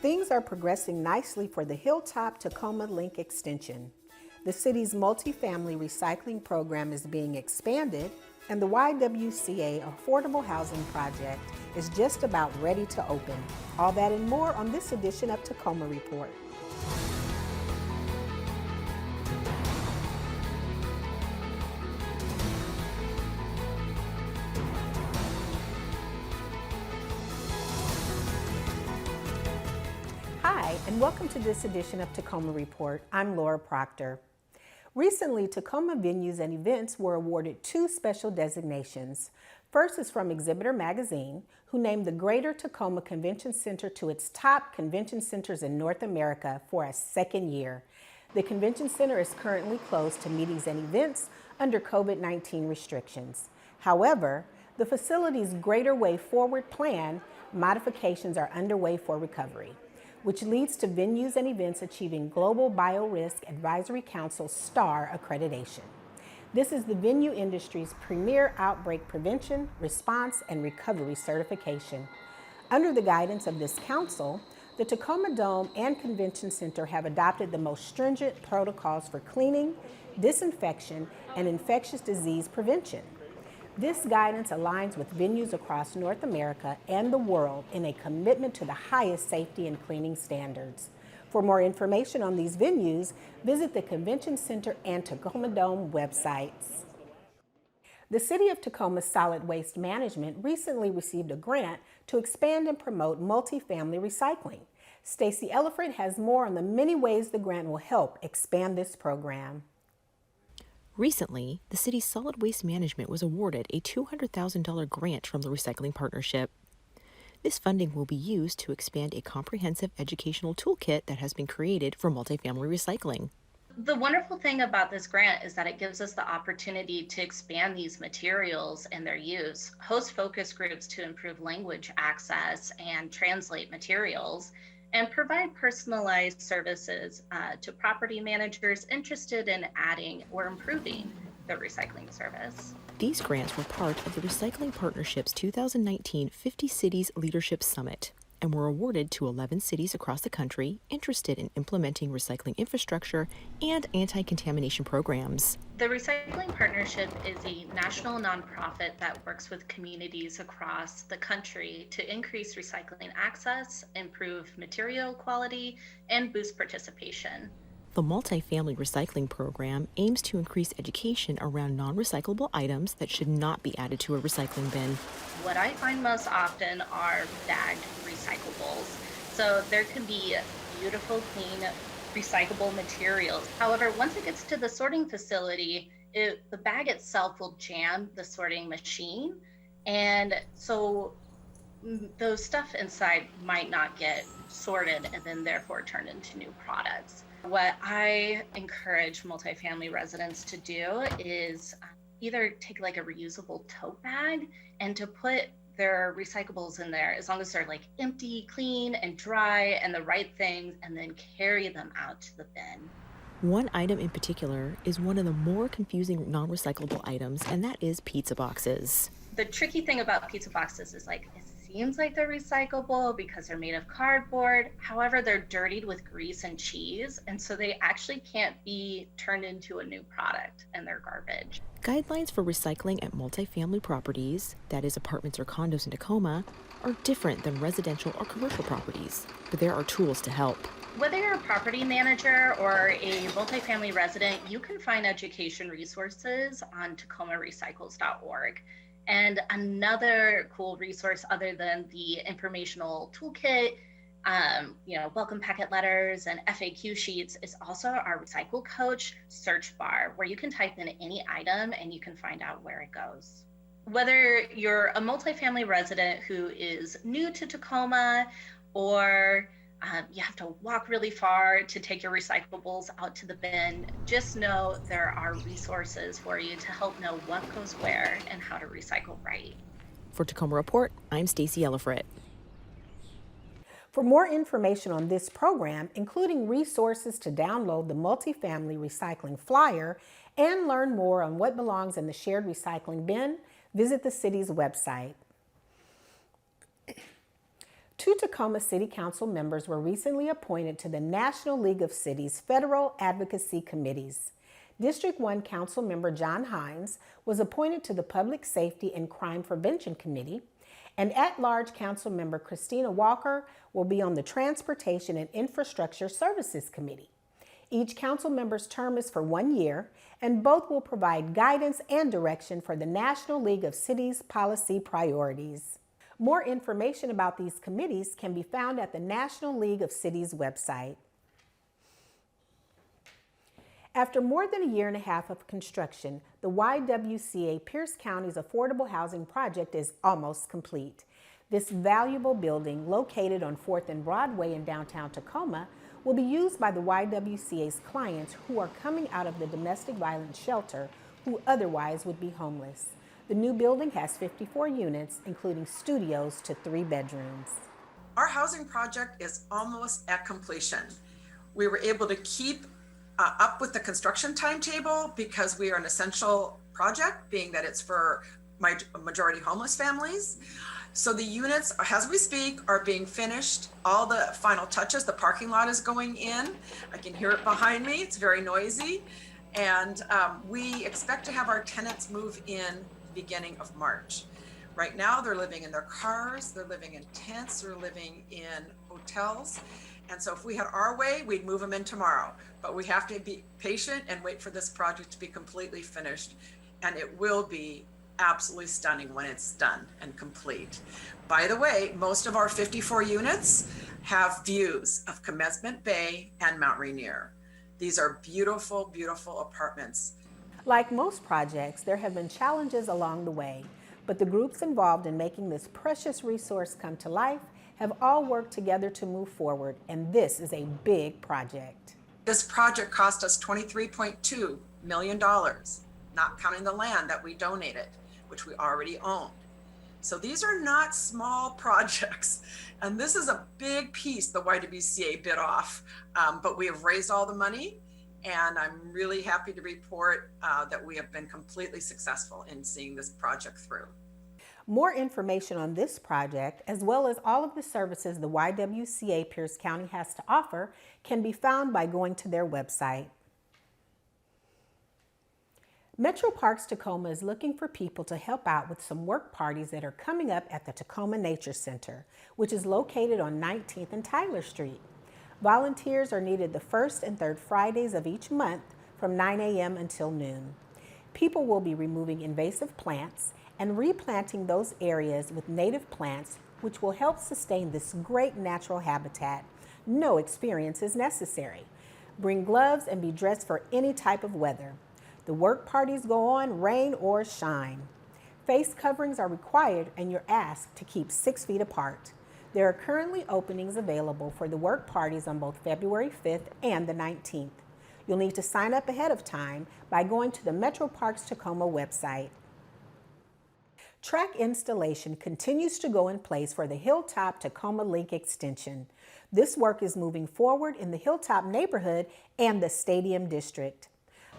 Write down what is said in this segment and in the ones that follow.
Things are progressing nicely for the Hilltop Tacoma Link extension. The city's MultiFamily Recycling program is being expanded, and the YMCA Affordable Housing Project is just about ready to open. All that and more on this edition of Tacoma Report. Hi, and welcome to this edition of Tacoma Report. I'm Laura Proctor. Recently, Tacoma venues and events were awarded 2 special designations. First is from Exhibitor Magazine, who named the Greater Tacoma Convention Center to its top convention centers in North America for a second year. The convention center is currently closed to meetings and events under COVID-19 restrictions. However, the facility's Greater Way Forward plan modifications are underway for recovery, which leads to venues and events achieving Global Biorisk Advisory Council STAR accreditation. This is the venue industry's premier outbreak prevention, response, and recovery certification. Under the guidance of this council, the Tacoma Dome and Convention Center have adopted the most stringent protocols for cleaning, disinfection, and infectious disease prevention. This guidance aligns with venues across North America and the world in a commitment to the highest safety and cleaning standards. For more information on these venues, visit the Convention Center and Tacoma Dome websites. The City of Tacoma's Solid Waste Management recently received a grant to expand and promote multifamily recycling. Stacey Ellifrit has more on the many ways the grant will help expand this program. Recently, the city's solid waste management was awarded a $200,000 grant from the Recycling Partnership. This funding will be used to expand a comprehensive educational toolkit that has been created for multifamily recycling. The wonderful thing about this grant is that it gives us the opportunity to expand these materials and their use, host focus groups to improve language access and translate materials, and provide personalized services to property managers interested in adding or improving the recycling service. These grants were part of the Recycling Partnership's 2019 50 Cities Leadership Summit and were awarded to 11 cities across the country interested in implementing recycling infrastructure and anti-contamination programs. The Recycling Partnership is a national nonprofit that works with communities across the country to increase recycling access, improve material quality, and boost participation. The MultiFamily Recycling program aims to increase education around non-recyclable items that should not be added to a recycling bin. What I find most often are bagged recyclables. So there can be beautiful, clean, recyclable materials. However, once it gets to the sorting facility, the bag itself will jam the sorting machine. And so those stuff inside might not get sorted and then therefore turned into new products. What I encourage multifamily residents to do is either take like a reusable tote bag and to put their recyclables in there, as long as they're like empty, clean, and dry, and the right things, and then carry them out to the bin. One item in particular is one of the more confusing non-recyclable items, and that is pizza boxes. The tricky thing about pizza boxes is like, it seems like they're recyclable because they're made of cardboard. However, they're dirtied with grease and cheese, and so they actually can't be turned into a new product, and they're garbage. Guidelines for recycling at multifamily properties, that is apartments or condos in Tacoma, are different than residential or commercial properties, but there are tools to help. Whether you're a property manager or a multifamily resident, you can find education resources on tacomarecycles.org. And another cool resource other than the informational toolkit, welcome packet letters and FAQ sheets is also our Recycle Coach search bar, where you can type in any item and you can find out where it goes. Whether you're a multifamily resident who is new to Tacoma, or you have to walk really far to take your recyclables out to the bin, just know there are resources for you to help know what goes where and how to recycle right. For Tacoma Report, I'm Stacey Ellifrit. For more information on this program, including resources to download the multifamily recycling flyer and learn more on what belongs in the shared recycling bin, visit the city's website. Two Tacoma City Council members were recently appointed to the National League of Cities Federal Advocacy Committees. District 1 Council member John Hines was appointed to the Public Safety and Crime Prevention Committee, and at-large Council member Christina Walker will be on the Transportation and Infrastructure Services Committee. Each council member's term is for 1 year, and both will provide guidance and direction for the National League of Cities policy priorities. More information about these committees can be found at the National League of Cities website. After more than a year and a half of construction, the YMCA Pierce County's affordable housing project is almost complete. This valuable building, located on 4th and Broadway in downtown Tacoma, will be used by the YMCA's clients who are coming out of the domestic violence shelter who otherwise would be homeless. The new building has 54 units, including studios to 3 bedrooms. Our housing project is almost at completion. We were able to keep up with the construction timetable because we are an essential project, being that it's for majority homeless families. So the units, as we speak, are being finished. All the final touches, the parking lot is going in. I can hear it behind me. It's very noisy. And we expect to have our tenants move in beginning of March. Right now, they're living in their cars, they're living in tents, they're living in hotels. And so if we had our way, we'd move them in tomorrow. But we have to be patient and wait for this project to be completely finished. And it will be absolutely stunning when it's done and complete. By the way, most of our 54 units have views of Commencement Bay and Mount Rainier. These are beautiful, beautiful apartments. Like most projects, there have been challenges along the way, but the groups involved in making this precious resource come to life have all worked together to move forward, and this is a big project. This project cost us $23.2 million, not counting the land that we donated, which we already owned. So these are not small projects, and this is a big piece the YMCA bit off, but we have raised all the money, and I'm really happy to report that we have been completely successful in seeing this project through. More information on this project, as well as all of the services the YMCA Pierce County has to offer, can be found by going to their website. Metro Parks Tacoma is looking for people to help out with some work parties that are coming up at the Tacoma Nature Center, which is located on 19th and Tyler Street. Volunteers are needed the first and third Fridays of each month from 9 a.m. until noon. People will be removing invasive plants and replanting those areas with native plants, which will help sustain this great natural habitat. No experience is necessary. Bring gloves and be dressed for any type of weather. The work parties go on rain or shine. Face coverings are required, and you're asked to keep 6 feet apart. There are currently openings available for the work parties on both February 5th and the 19th. You'll need to sign up ahead of time by going to the Metro Parks Tacoma website. Track installation continues to go in place for the Hilltop Tacoma Link extension. This work is moving forward in the Hilltop neighborhood and the Stadium District.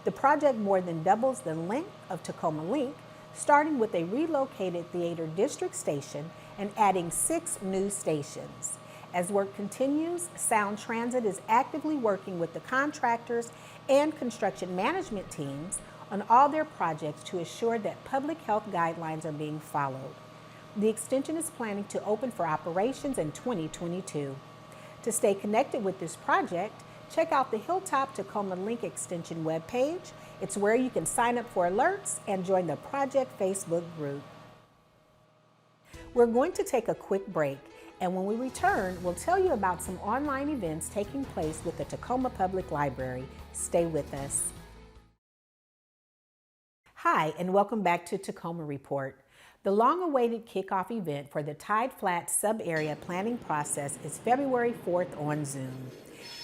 The project more than doubles the length of Tacoma Link, starting with a relocated Theater District station and adding 6 new stations. As work continues, Sound Transit is actively working with the contractors and construction management teams on all their projects to assure that public health guidelines are being followed. The extension is planning to open for operations in 2022. To stay connected with this project, check out the Hilltop Tacoma Link Extension webpage. It's where you can sign up for alerts and join the project Facebook group. We're going to take a quick break, and when we return, we'll tell you about some online events taking place with the Tacoma Public Library. Stay with us. Hi, and welcome back to Tacoma Report. The long-awaited kickoff event for the Tide Flats sub-area planning process is February 4th on Zoom.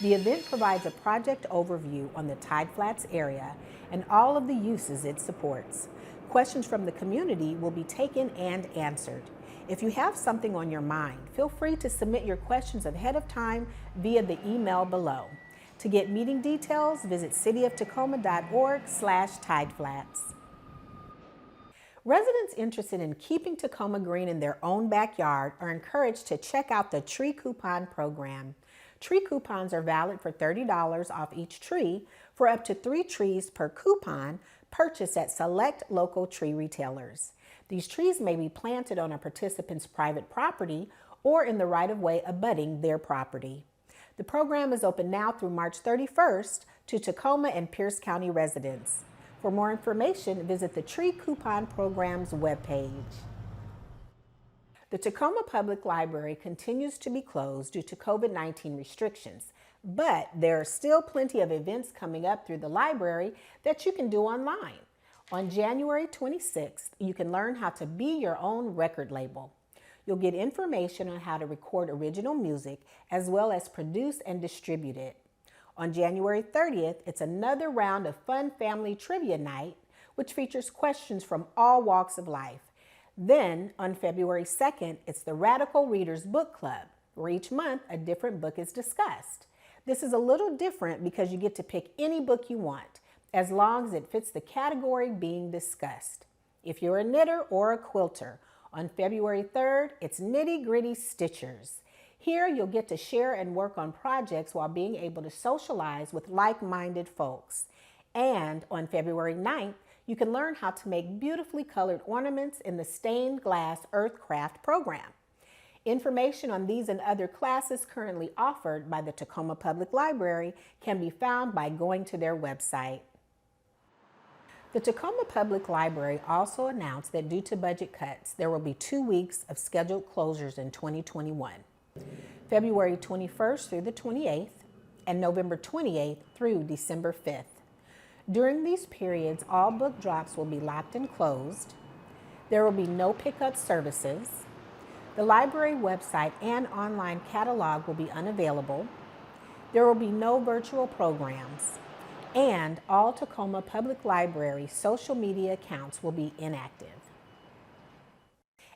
The event provides a project overview on the Tide Flats area and all of the uses it supports. Questions from the community will be taken and answered. If you have something on your mind, feel free to submit your questions ahead of time via the email below. To get meeting details, visit cityoftacoma.org/tideflats. Residents interested in keeping Tacoma green in their own backyard are encouraged to check out the tree coupon program. Tree coupons are valid for $30 off each tree for up to 3 trees per coupon purchased at select local tree retailers. These trees may be planted on a participant's private property or in the right-of-way abutting their property. The program is open now through March 31st to Tacoma and Pierce County residents. For more information, visit the Tree Coupon Program's webpage. The Tacoma Public Library continues to be closed due to COVID-19 restrictions, but there are still plenty of events coming up through the library that you can do online. On January 26th, you can learn how to be your own record label. You'll get information on how to record original music as well as produce and distribute it. On January 30th, it's another round of fun family trivia night, which features questions from all walks of life. Then, on February 2nd, it's the Radical Readers Book Club, where each month a different book is discussed. This is a little different because you get to pick any book you want, as long as it fits the category being discussed. If you're a knitter or a quilter, on February 3rd, it's Nitty Gritty Stitchers. Here, you'll get to share and work on projects while being able to socialize with like-minded folks. And on February 9th, you can learn how to make beautifully colored ornaments in the Stained Glass Earthcraft program. Information on these and other classes currently offered by the Tacoma Public Library can be found by going to their website. The Tacoma Public Library also announced that due to budget cuts, there will be 2 weeks of scheduled closures in 2021. February 21st through the 28th, and November 28th through December 5th. During these periods, all book drops will be locked and closed. There will be no pickup services. The library website and online catalog will be unavailable. There will be no virtual programs. And all Tacoma Public Library social media accounts will be inactive.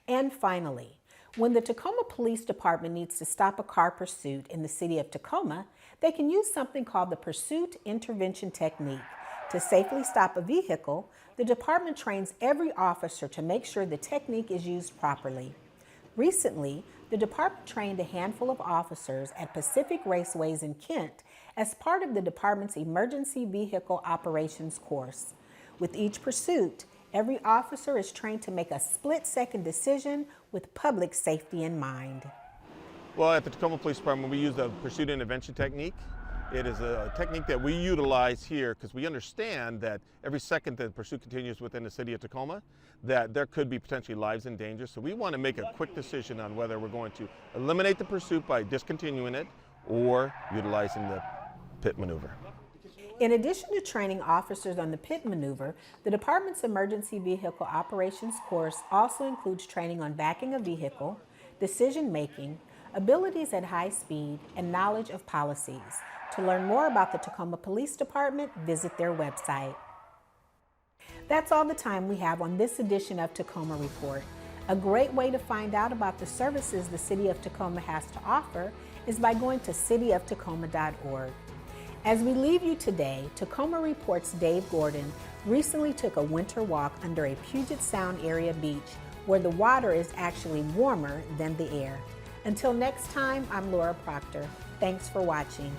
And finally, when the Tacoma Police Department needs to stop a car pursuit in the city of Tacoma, they can use something called the Pursuit Intervention Technique. To safely stop a vehicle, the department trains every officer to make sure the technique is used properly. Recently, the department trained a handful of officers at Pacific Raceways in Kent as part of the department's Emergency Vehicle Operations course. With each pursuit, every officer is trained to make a split-second decision with public safety in mind. Well, at the Tacoma Police Department, we use the Pursuit Intervention Technique. It is a technique that we utilize here because we understand that every second that the pursuit continues within the city of Tacoma, that there could be potentially lives in danger. So we want to make a quick decision on whether we're going to eliminate the pursuit by discontinuing it or utilizing the pit maneuver. In addition to training officers on the pit maneuver, the department's Emergency Vehicle Operations course also includes training on backing a vehicle, decision-making, abilities at high speed, and knowledge of policies. To learn more about the Tacoma Police Department, visit their website. That's all the time we have on this edition of Tacoma Report. A great way to find out about the services the City of Tacoma has to offer is by going to cityoftacoma.org. As we leave you today, Tacoma Report's Dave Gordon recently took a winter walk under a Puget Sound area beach where the water is actually warmer than the air. Until next time, I'm Laura Proctor. Thanks for watching.